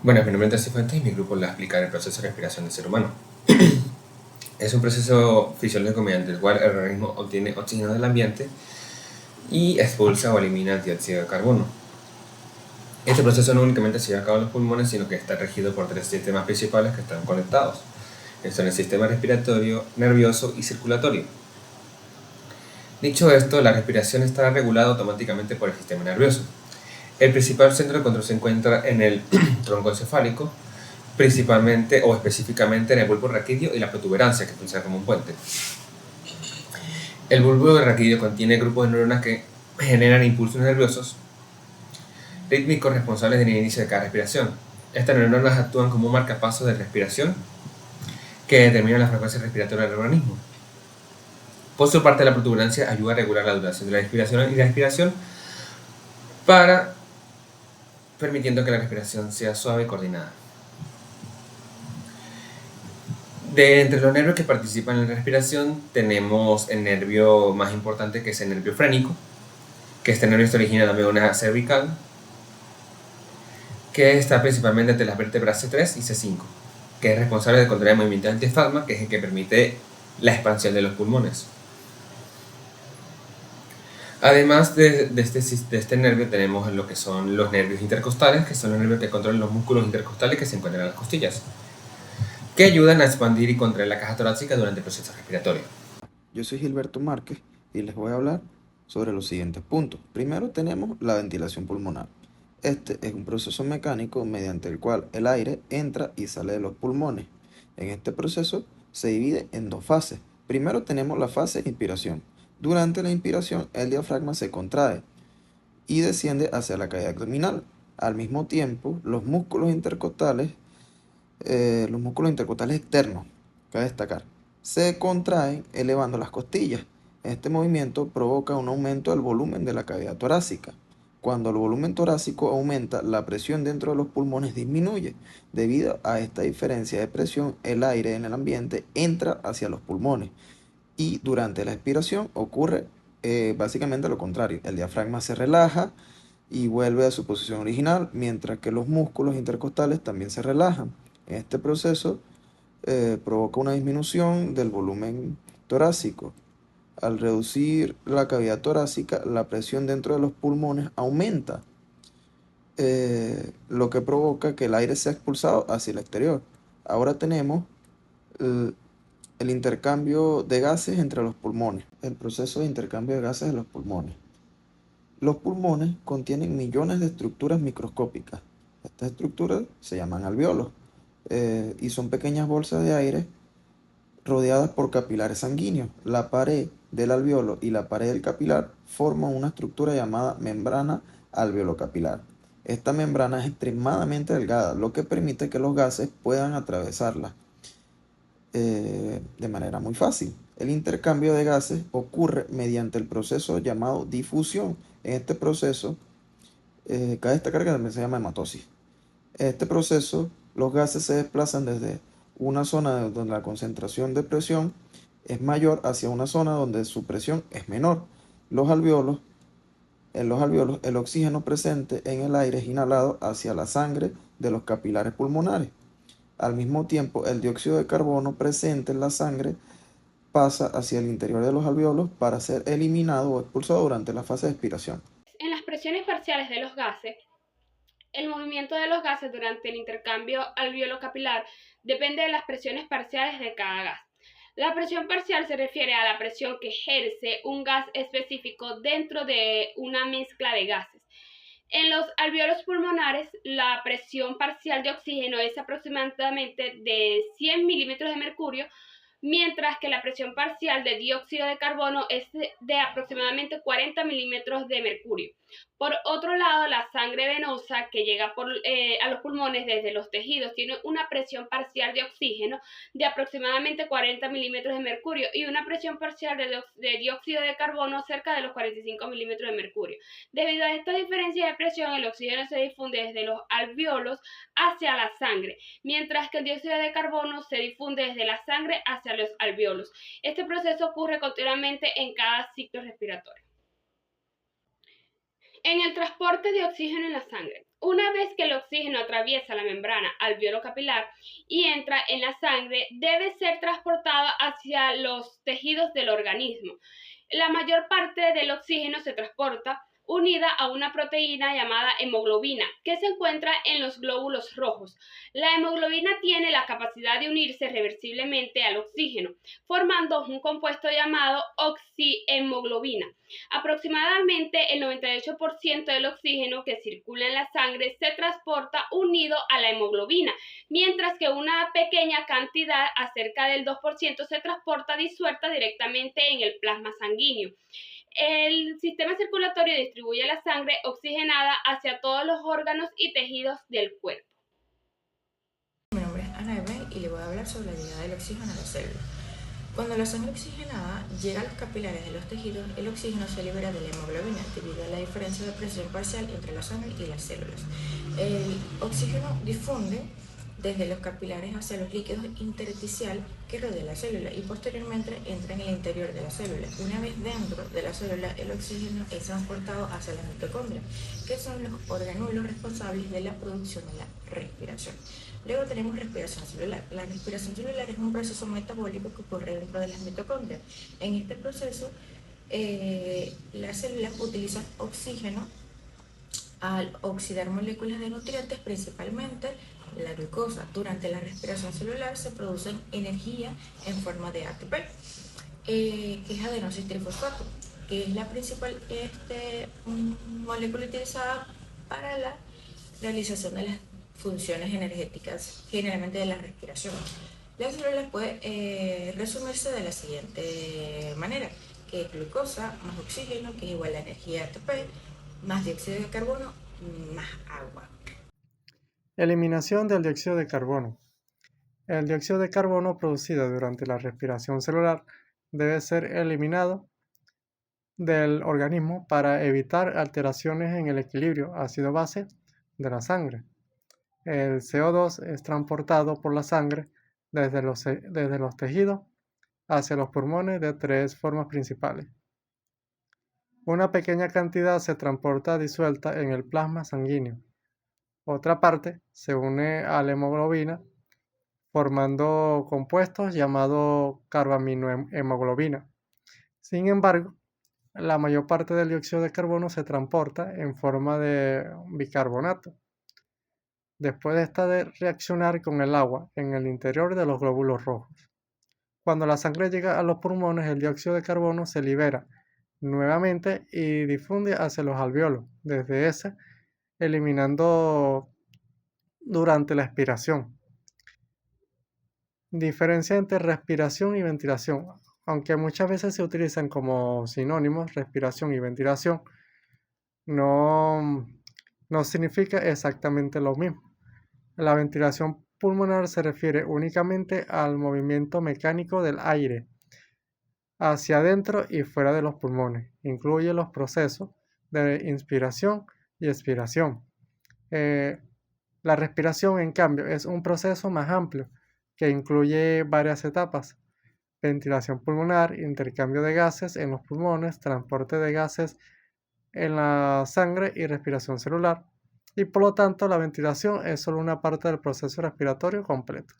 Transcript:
Bueno, mi nombre es Darcy Fuentes y mi grupo le va a explicar el proceso de respiración del ser humano. Es un proceso fisiológico mediante el cual el organismo obtiene oxígeno del ambiente y expulsa o elimina el dióxido de carbono. Este proceso no únicamente se lleva a cabo en los pulmones, sino que está regido por tres sistemas principales que están conectados. Que son el sistema respiratorio, nervioso y circulatorio. Dicho esto, la respiración está regulada automáticamente por el sistema nervioso. El principal centro de control se encuentra en el tronco encefálico, principalmente o específicamente en el bulbo raquídeo y la protuberancia, que funciona como un puente. El bulbo raquídeo contiene grupos de neuronas que generan impulsos nerviosos rítmicos responsables del inicio de cada respiración. Estas neuronas actúan como un marcapasos de respiración que determina la frecuencia respiratoria del organismo. Por su parte, la protuberancia ayuda a regular la duración de la inspiración y la expiración para permitiendo que la respiración sea suave y coordinada. De entre los nervios que participan en la respiración tenemos el nervio más importante, que es el nervio frénico, que este nervio está originado de una cervical, que está principalmente entre las vértebras C3 y C5, que es responsable de controlar el movimiento del diafragma, que es el que permite la expansión de los pulmones. Además de este nervio tenemos lo que son los nervios intercostales, que son los nervios que controlan los músculos intercostales que se encuentran en las costillas, que ayudan a expandir y contraer la caja torácica durante el proceso respiratorio. Yo soy Gilberto Márquez y les voy a hablar sobre los siguientes puntos. Primero tenemos la ventilación pulmonar. Este es un proceso mecánico mediante el cual el aire entra y sale de los pulmones. En este proceso se divide en dos fases. Primero tenemos la fase de inspiración. Durante la inspiración el diafragma se contrae y desciende hacia la cavidad abdominal. Al mismo tiempo, los músculos intercostales externos, cabe destacar, se contraen elevando las costillas. Este movimiento provoca un aumento del volumen de la cavidad torácica. Cuando el volumen torácico aumenta, la presión dentro de los pulmones disminuye. Debido a esta diferencia de presión, el aire en el ambiente entra hacia los pulmones y durante la expiración ocurre básicamente lo contrario. El diafragma se relaja y vuelve a su posición original, mientras que los músculos intercostales también se relajan. Este proceso provoca una disminución del volumen torácico. Al reducir la cavidad torácica, la presión dentro de los pulmones aumenta, lo que provoca que el aire sea expulsado hacia el exterior. Ahora tenemos el, el intercambio de gases entre los pulmones, el proceso de intercambio de gases en los pulmones. Los pulmones contienen millones de estructuras microscópicas. Estas estructuras se llaman alvéolos y son pequeñas bolsas de aire rodeadas por capilares sanguíneos. La pared del alvéolo y la pared del capilar forman una estructura llamada membrana alveolocapilar. Esta membrana es extremadamente delgada, lo que permite que los gases puedan atravesarla de manera muy fácil. El intercambio de gases ocurre mediante el proceso llamado difusión. En este proceso, cabe destacar que también se llama hematosis. En este proceso, los gases se desplazan desde una zona donde la concentración de presión es mayor hacia una zona donde su presión es menor. Los alvéolos, en los alvéolos, el oxígeno presente en el aire es inhalado hacia la sangre de los capilares pulmonares. Al mismo tiempo, el dióxido de carbono presente en la sangre pasa hacia el interior de los alvéolos para ser eliminado o expulsado durante la fase de expiración. En las presiones parciales de los gases, el movimiento de los gases durante el intercambio alveolo-capilar depende de las presiones parciales de cada gas. La presión parcial se refiere a la presión que ejerce un gas específico dentro de una mezcla de gases. En los alvéolos pulmonares, la presión parcial de oxígeno es aproximadamente de 100 milímetros de mercurio, mientras que la presión parcial de dióxido de carbono es de aproximadamente 40 milímetros de mercurio. Por otro lado, la sangre venosa que llega a los pulmones desde los tejidos tiene una presión parcial de oxígeno de aproximadamente 40 milímetros de mercurio y una presión parcial de dióxido de carbono cerca de los 45 milímetros de mercurio. Debido a esta diferencia de presión, el oxígeno se difunde desde los alvéolos hacia la sangre, mientras que el dióxido de carbono se difunde desde la sangre hacia los alvéolos. Este proceso ocurre continuamente en cada ciclo respiratorio. En el transporte de oxígeno en la sangre, Una vez que el oxígeno atraviesa la membrana alveolo capilar y entra en la sangre, debe ser transportado hacia los tejidos del organismo. La mayor parte del oxígeno se transporta unida a una proteína llamada hemoglobina, que se encuentra en los glóbulos rojos. La hemoglobina tiene la capacidad de unirse reversiblemente al oxígeno, formando un compuesto llamado oxihemoglobina. Aproximadamente el 98% del oxígeno que circula en la sangre se transporta unido a la hemoglobina, mientras que una pequeña cantidad, cerca del 2%, se transporta disuelta directamente en el plasma sanguíneo. El sistema circulatorio distribuye la sangre oxigenada hacia todos los órganos y tejidos del cuerpo. Mi nombre es Ana Eben y le voy a hablar sobre la llegada del oxígeno a la célula. Cuando la sangre oxigenada llega a los capilares de los tejidos, el oxígeno se libera de la hemoglobina debido a la diferencia de presión parcial entre la sangre y las células. El oxígeno difunde desde los capilares hacia los líquidos intersticiales que rodean la célula y posteriormente entra en el interior de la célula. Una vez dentro de la célula, el oxígeno es transportado hacia las mitocondrias, que son los organulos responsables de la producción de la respiración. Luego tenemos respiración celular. La respiración celular es un proceso metabólico que ocurre dentro de las mitocondrias. En este proceso, las células utilizan oxígeno al oxidar moléculas de nutrientes, principalmente la glucosa. Durante la respiración celular se produce energía en forma de ATP, que es adenosis trifosfato, que es la principal molécula utilizada para la realización de las funciones energéticas, generalmente de la respiración. La célula puede resumirse de la siguiente manera, que es glucosa más oxígeno, que es igual a energía ATP, más dióxido de carbono, más agua. Eliminación del dióxido de carbono. El dióxido de carbono producido durante la respiración celular debe ser eliminado del organismo para evitar alteraciones en el equilibrio ácido-base de la sangre. El CO2 es transportado por la sangre desde los tejidos hacia los pulmones de tres formas principales. Una pequeña cantidad se transporta disuelta en el plasma sanguíneo. Otra parte se une a la hemoglobina formando compuestos llamados carbaminohemoglobina. Sin embargo, la mayor parte del dióxido de carbono se transporta en forma de bicarbonato, después de esta de reaccionar con el agua en el interior de los glóbulos rojos. Cuando la sangre llega a los pulmones, el dióxido de carbono se libera nuevamente y difunde hacia los alveolos, desde ese, eliminando durante la expiración. Diferencia entre respiración y ventilación. Aunque muchas veces se utilizan como sinónimos, respiración y ventilación, no significa exactamente lo mismo. La ventilación pulmonar se refiere únicamente al movimiento mecánico del aire hacia adentro y fuera de los pulmones. Incluye los procesos de inspiración y expiración. La respiración, en cambio, es un proceso más amplio que incluye varias etapas: ventilación pulmonar, intercambio de gases en los pulmones, transporte de gases en la sangre y respiración celular. Y por lo tanto, la ventilación es solo una parte del proceso respiratorio completo.